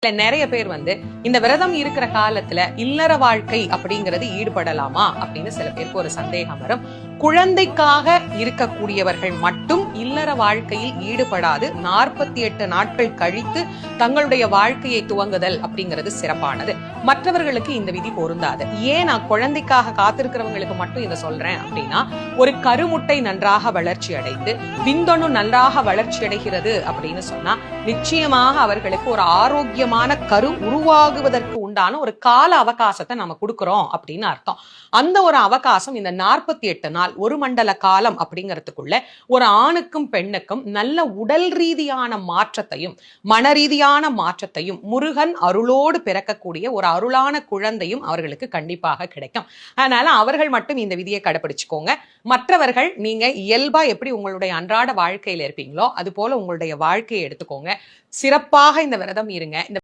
நிறைய பேர் இந்த விரதம் இருக்கிற காலத்துல இல்லற வாழ்க்கை அப்படிங்கிறது ஈடுபடலாமா அப்படின்னு சில பேருக்கு ஒரு சந்தேகம் வரும். குழந்தைக்காக இருக்கக்கூடியவர்கள் மட்டும் இல்லற வாழ்க்கையில் ஈடுபடாது 48 நாட்கள் கழித்து தங்களுடைய வாழ்க்கையை துவங்குதல் அப்படிங்கிறது சிறப்பானது. மற்றவர்களுக்கு இந்த விதி பொருந்தாது. ஏன் நான் குழந்தைக்காக காத்திருக்கிறவங்களுக்கு மட்டும் இதை சொல்றேன் அப்படின்னா, ஒரு கருமுட்டை நன்றாக வளர்ச்சி அடைந்து விந்தணு நன்றாக வளர்ச்சி அடைகிறது அப்படின்னு சொன்னா நிச்சயமாக அவர்களுக்கு ஒரு ஆரோக்கியமான கரு உருவாகுவதற்கு உண்டான ஒரு கால அவகாசத்தை நம்ம கொடுக்கிறோம் அப்படின்னு அர்த்தம். அந்த ஒரு அவகாசம் இந்த 48 நாள் ஒரு மண்டல காலம் அப்படிங்கிறதுக்குள்ள ஒரு ஆணுக்கும் பெண்ணுக்கும் நல்ல உடல் ரீதியான மாற்றத்தையும் மன ரீதியான மாற்றத்தையும் முருகன் அருளோடு பிறக்கக்கூடிய ஒரு அருளான குழந்தையும் அவர்களுக்கு கண்டிப்பாக கிடைக்கும். அதனால அவர்கள் மட்டும் இந்த விதியை கடைபிடிச்சுக்கோங்க. மற்றவர்கள் நீங்க இயல்பா எப்படி உங்களுடைய அன்றாட வாழ்க்கையில இருப்பீங்களோ அது போல உங்களுடைய வாழ்க்கையை எடுத்துக்கோங்க. சிறப்பாக இந்த விரதம் இருங்க.